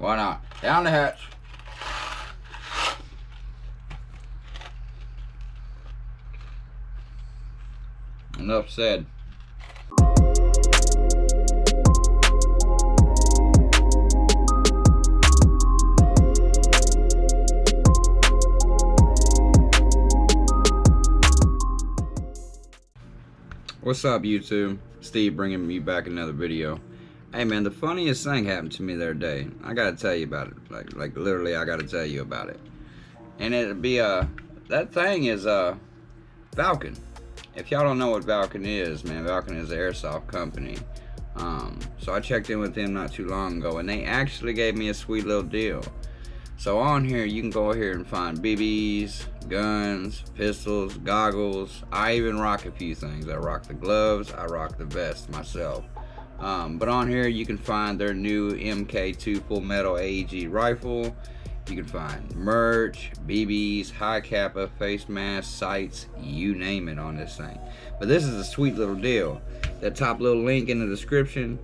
Why not? Down the hatch. Enough said. What's up, YouTube? Steve bringing me back another video. Hey man, the funniest thing happened to me the other day. I gotta tell you about it. Like literally, I gotta tell you about it. And it'd be that thing is Falcon. If y'all don't know what Falcon is, man, Falcon is an airsoft company. So I checked in with them not too long ago, and they actually gave me a sweet little deal. So on here, you can go here and find BBs, guns, pistols, goggles. I even rock a few things. I rock the gloves, I rock the vest myself. But on here, you can find their new MK2 full metal AEG rifle. You can find merch, BBs, high kappa, face masks, sights, you name it on this thing. But this is a sweet little deal. That top little link in the description,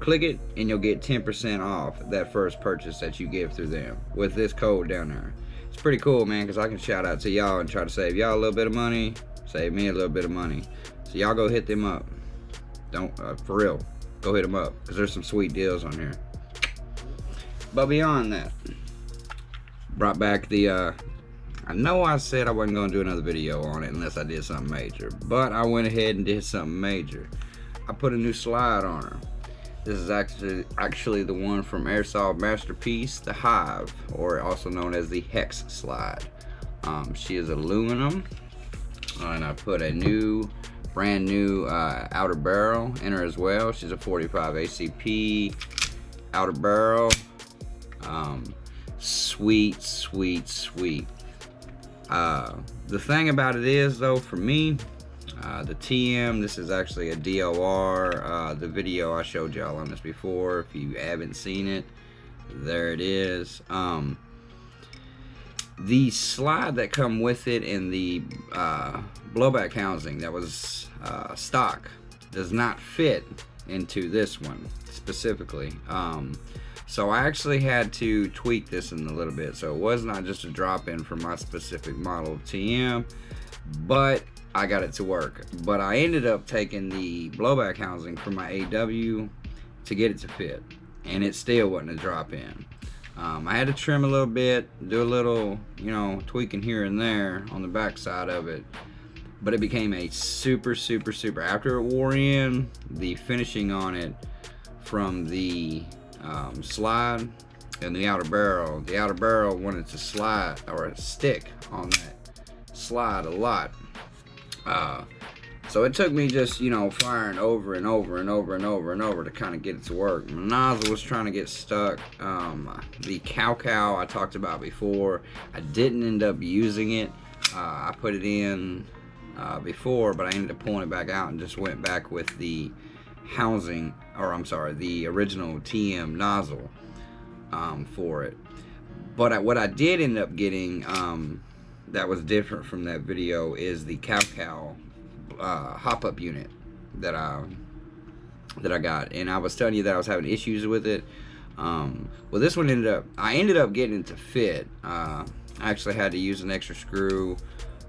click it and you'll get 10% off that first purchase that you give through them with this code down there. It's pretty cool, man, because I can shout out to y'all and try to save y'all a little bit of money, save me a little bit of money. So y'all go hit them up. Don't, for real, go hit them up, because there's some sweet deals on here. But beyond that, brought back the, I know I said I wasn't going to do another video on it unless I did something major, but I went ahead and did something major. I put a new slide on her. This is actually the one from Airsoft Masterpiece, the Hive, or also known as the Hex slide. She is aluminum, and I put a brand new outer barrel in her as well. She's a 45 ACP outer barrel. Sweet, sweet, sweet. The thing about it is, though, for me, the TM, this is actually a DOR. The video I showed y'all on this before. If you haven't seen it, there it is. The slide that come with it in the blowback housing that was stock does not fit into this one specifically. So I actually had to tweak this in a little bit. So it was not just a drop-in for my specific model of TM, but I got it to work. But I ended up taking the blowback housing from my AW to get it to fit, and it still wasn't a drop-in. I had to trim a little bit, do a little, tweaking here and there on the back side of it, but it became a super, super, super. After it wore in, the finishing on it from the slide and the outer barrel wanted to slide or stick on that slide a lot. So it took me just, firing over and over and over and over and over to kind of get it to work. My nozzle was trying to get stuck. The cow I talked about before, I didn't end up using it. I put it in before, but I ended up pulling it back out and just went back with the housing, or I'm sorry, the original TM nozzle for it. But what I did end up getting that was different from that video is the cow hop-up unit that I got, and I was telling you that I was having issues with it. Well, this one I ended up getting it to fit. I actually had to use an extra screw,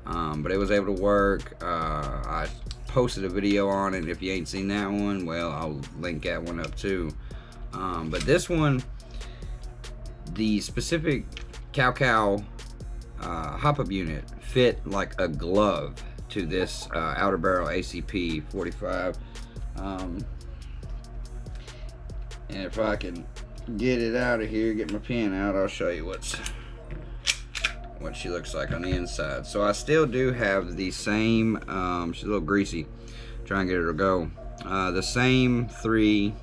but it was able to work. I posted a video on it. If you ain't seen that one, well, I'll link that one up too. But this one, the specific cow hop-up unit fit like a glove to this outer barrel ACP 45. And if I can get it out of here, get my pen out, I'll show you what she looks like on the inside. So I still do have the same, she's a little greasy, try and get her to go. The same 3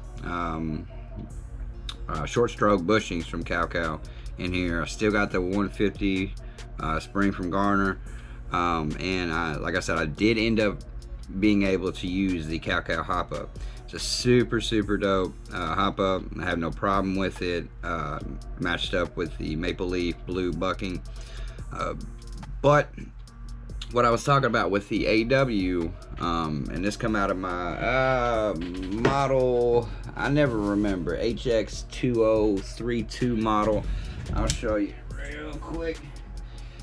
short stroke bushings from cow in here. I still got the 150 spring from Garner, and like I said, I did end up being able to use the cow hop up. It's a super, super dope hop up. I have no problem with it. Matched up with the maple leaf blue bucking. But what I was talking about with the AW, and this come out of my model, I never remember, HX2032 model. I'll show you real quick.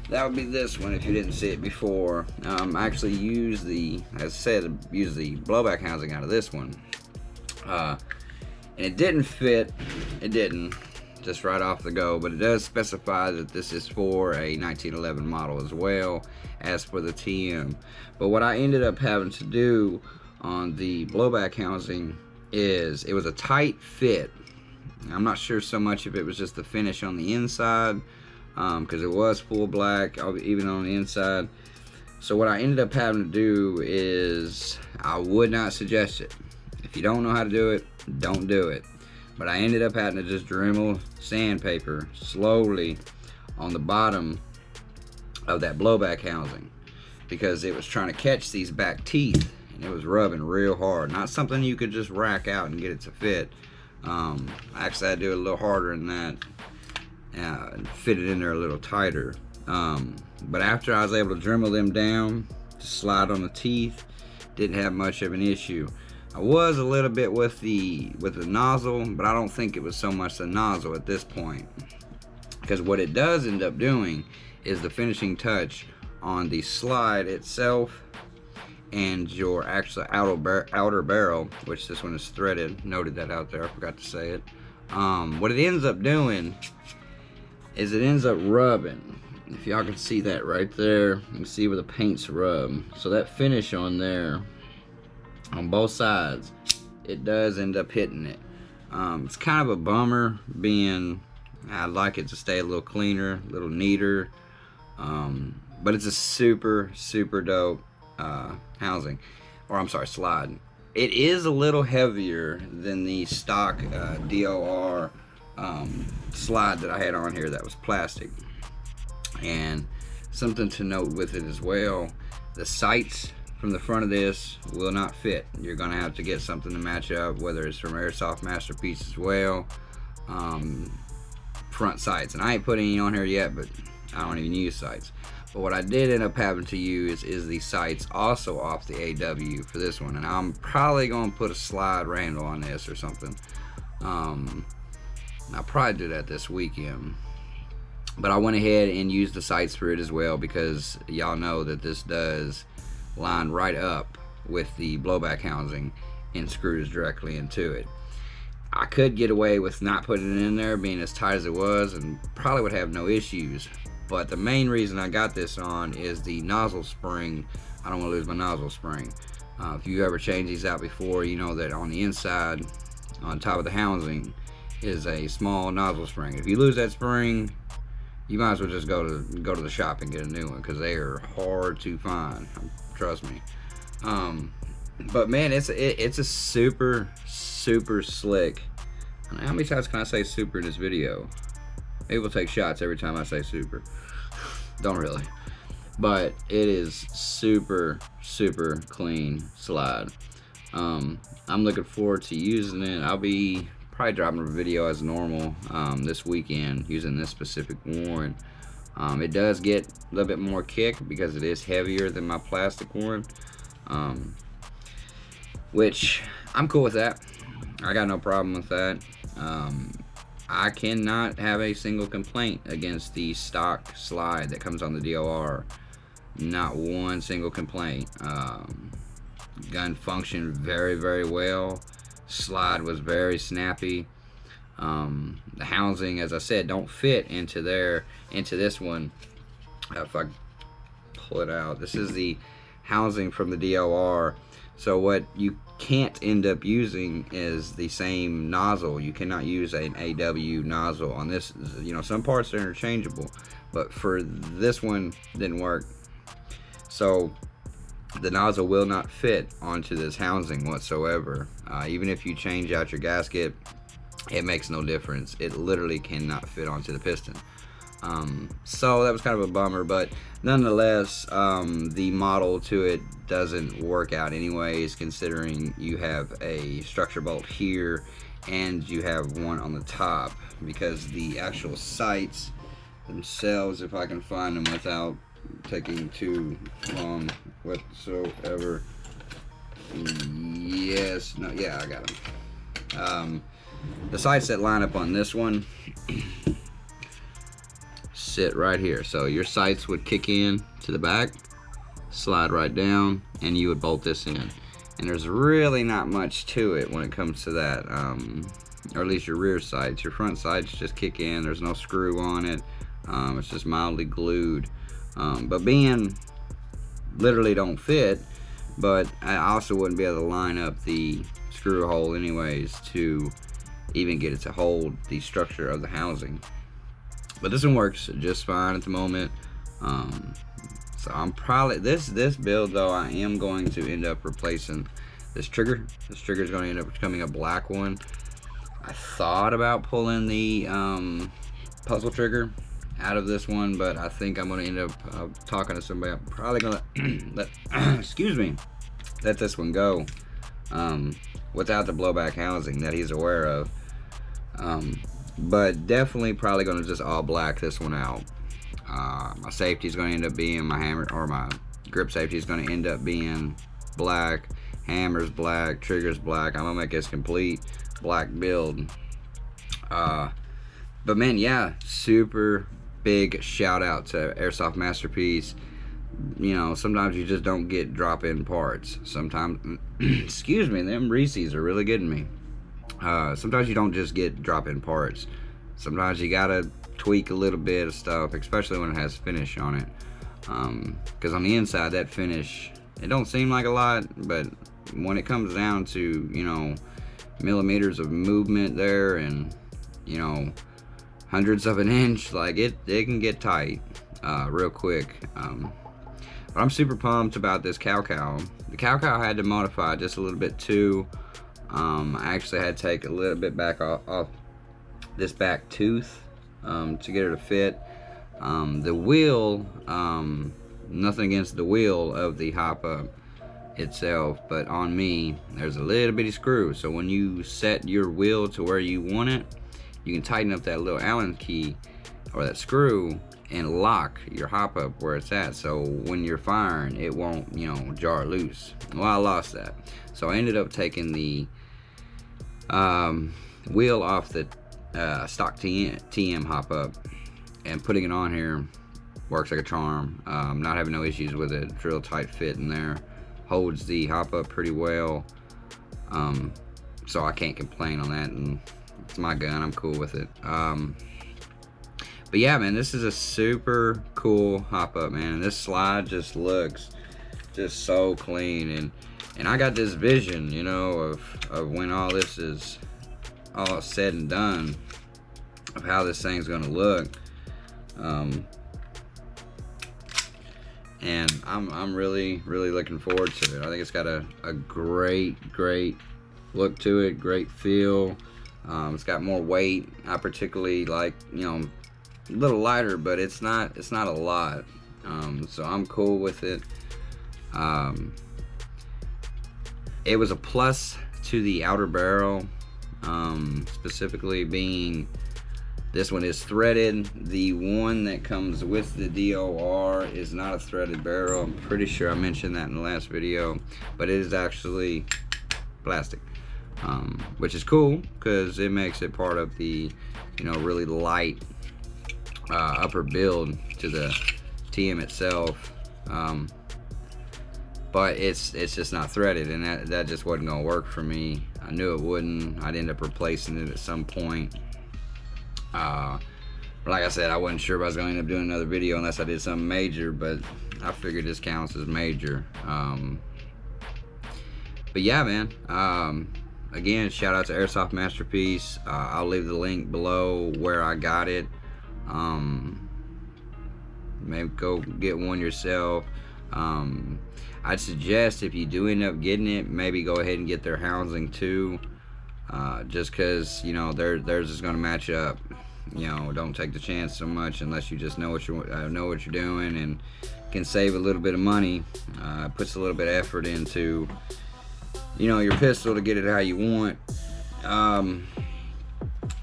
That would be this one if you didn't see it before. I actually used as I said, use the blowback housing out of this one. And it didn't fit. It didn't, just right off the go. But it does specify that this is for a 1911 model as well as for the TM. But what I ended up having to do on the blowback housing is it was a tight fit. I'm not sure so much if it was just the finish on the inside, because it was full black even on the inside. So what I ended up having to do is, I would not suggest it. If you don't know how to do it, don't do it. But I ended up having to just Dremel sandpaper slowly on the bottom of that blowback housing, because it was trying to catch these back teeth and it was rubbing real hard. Not something you could just rack out and get it to fit. Actually, I had to do it a little harder than that and fit it in there a little tighter. But after I was able to Dremel them down to slide on the teeth, didn't have much of an issue. I was a little bit with the nozzle, but I don't think it was so much the nozzle at this point, because what it does end up doing is the finishing touch on the slide itself and your actual outer barrel, which this one is threaded. Noted that out there, I forgot to say it. What it ends up doing is it ends up rubbing. If y'all can see that right there, you can see where the paint's rubbed. So that finish on there, on both sides, it does end up hitting it. It's kind of a bummer, being I'd like it to stay a little cleaner, a little neater. But it's a super dope housing, or I'm sorry, slide. It is a little heavier than the stock DOR slide that I had on here that was plastic. And something to note with it as well, the sights from the front of this will not fit. You're gonna have to get something to match up, whether it's from Airsoft Masterpiece as well. Front sights, and I ain't put any on here yet, but I don't even use sights. But what I did end up having to use is the sights also off the AW for this one, and I'm probably gonna put a slide handle on this or something. I'll probably do that this weekend. But I went ahead and used the sights for it as well, because y'all know that this does line right up with the blowback housing and screws directly into it. I could get away with not putting it in there, being as tight as it was, and probably would have no issues. But the main reason I got this on is the nozzle spring. I don't want to lose my nozzle spring. If you ever changed these out before, you know that on the inside, on top of the housing, is a small nozzle spring. If you lose that spring, you might as well just go to the shop and get a new one, because they are hard to find. Trust me. But man, it's a super slick. How many times can I say super in this video? Maybe we'll take shots every time I say super. Don't really. But it is super clean slide. I'm looking forward to using it. I'll be probably dropping a video as normal this weekend using this specific one. It does get a little bit more kick because it is heavier than my plastic one, which I'm cool with that. I got no problem with that. I cannot have a single complaint against the stock slide that comes on the DOR. Not one single complaint. Gun functioned very well. Slide was very snappy. The housing, as I said, don't fit into this one. If I pull it out, this is the housing from the DOR. So what you can't end up using is the same nozzle. You cannot use an AW nozzle on this. You know, some parts are interchangeable, but for this one, didn't work. So the nozzle will not fit onto this housing whatsoever. Even if you change out your gasket, it makes no difference. It literally cannot fit onto the piston. So that was kind of a bummer, but nonetheless, the model to it doesn't work out anyways, considering you have a structure bolt here and you have one on the top, because the actual sights themselves, if I can find them without taking too long whatsoever. Yes, no, yeah, I got them. The sights that line up on this one sit right here. So your sights would kick in to the back, slide right down, and you would bolt this in. And there's really not much to it when it comes to that, or at least your rear sights. Your front sights just kick in. There's no screw on it. It's just mildly glued. But being literally don't fit, but I also wouldn't be able to line up the screw hole anyways to even get it to hold the structure of the housing. But this one works just fine at the moment. So I'm probably, this build though, I am going to end up replacing this trigger. This trigger is going to end up becoming a black one. I thought about pulling the puzzle trigger out of this one, but I think I'm going to end up talking to somebody. I'm probably going to excuse me, let this one go without the blowback housing that he's aware of. But definitely probably going to just all black this one out. My safety is going to end up being my hammer, or my grip safety is going to end up being black. Hammer's black, trigger's black. I'm going to make this complete black build. But man, yeah, super big shout out to Airsoft Masterpiece. You know, sometimes you just don't get drop-in parts. Sometimes, excuse me, them Reese's are really getting me. Sometimes you don't just get drop-in parts. Sometimes you gotta tweak a little bit of stuff, especially when it has finish on it. Because on the inside, that finish, it don't seem like a lot, but when it comes down to, you know, millimeters of movement there, and, you know, hundredths of an inch, like it can get tight real quick. But I'm super pumped about this cow. The cow I had to modify just a little bit too. I actually had to take a little bit back off this back tooth to get her to fit. The wheel, nothing against the wheel of the hop up itself, but on me there's a little bitty screw, so when you set your wheel to where you want it, you can tighten up that little Allen key or that screw and lock your hop up where it's at, so when you're firing it won't, you know, jar loose. Well, I lost that, so I ended up taking the wheel off the stock TM hop up and putting it on here. Works like a charm. Not having no issues with it. It's real tight fit in there. Holds the hop up pretty well. So I can't complain on that, and it's my gun. I'm cool with it. But yeah, man, this is a super cool hop up, man. And this slide just looks just so clean, and I got this vision, you know, of when all this is all said and done, of how this thing's gonna look. And I'm really looking forward to it. I think it's got a great look to it, great feel. It's got more weight. I particularly like, you know, a little lighter, but it's not a lot. So I'm cool with it. It was a plus to the outer barrel, specifically being this one is threaded. The one that comes with the DOR is not a threaded barrel. I'm pretty sure I mentioned that in the last video, but it is actually plastic, which is cool because it makes it part of the, you know, really light upper build to the TM itself. But it's just not threaded, and that just wasn't gonna work for me. I knew it wouldn't. I'd end up replacing it at some point. Like I said, I wasn't sure if I was gonna end up doing another video unless I did something major, but I figured this counts as major. But yeah, man. Again, shout out to Airsoft Masterpiece. I'll leave the link below where I got it. Maybe go get one yourself. I'd suggest if you do end up getting it, maybe go ahead and get their housing too, just because, you know, theirs is going to match up. You know, don't take the chance so much unless you just know what you're doing and can save a little bit of money. Puts a little bit of effort into, you know, your pistol to get it how you want.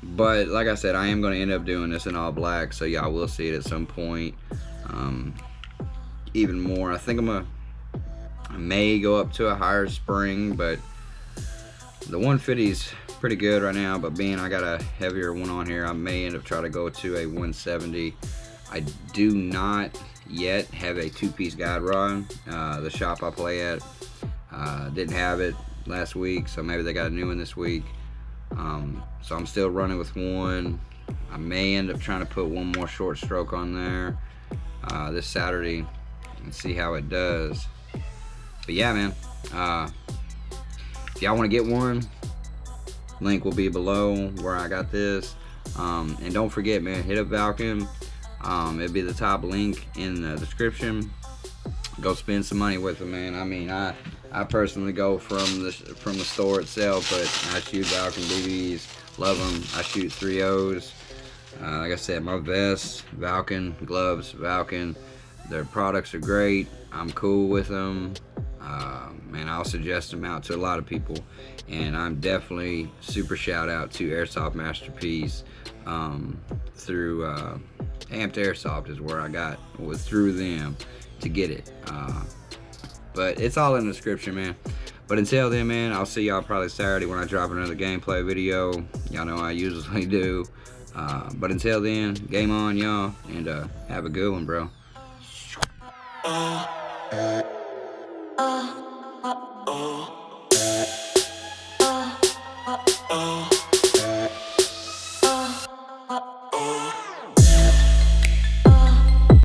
But like I said, I am going to end up doing this in all black, so y'all will see it at some point. Even more, I think I may go up to a higher spring, but The 150's pretty good right now, but being I got a heavier one on here, I may end up trying to go to a 170. I do not yet have a two-piece guide rod. The shop I play at didn't have it last week, so maybe they got a new one this week. So I'm still running with one. I may end up trying to put one more short stroke on there this Saturday and see how it does. But yeah, man, if y'all want to get one, link will be below where I got this. And don't forget, man, hit up Valken. It'll be the top link in the description. Go spend some money with them, man. I mean, I personally go from the store itself, but I shoot Valken BBs, love them. I shoot 3.0s. Like I said, my vests, Valken, gloves, Valken. Their products are great. I'm cool with them. Man, I'll suggest them out to a lot of people. And I'm definitely super shout out to Airsoft Masterpiece through Amped Airsoft is where I got through them to get it. But it's all in the description, man. But until then, man, I'll see y'all probably Saturday when I drop another gameplay video. Y'all know I usually do. But until then, game on, y'all, and have a good one, bro. Oh.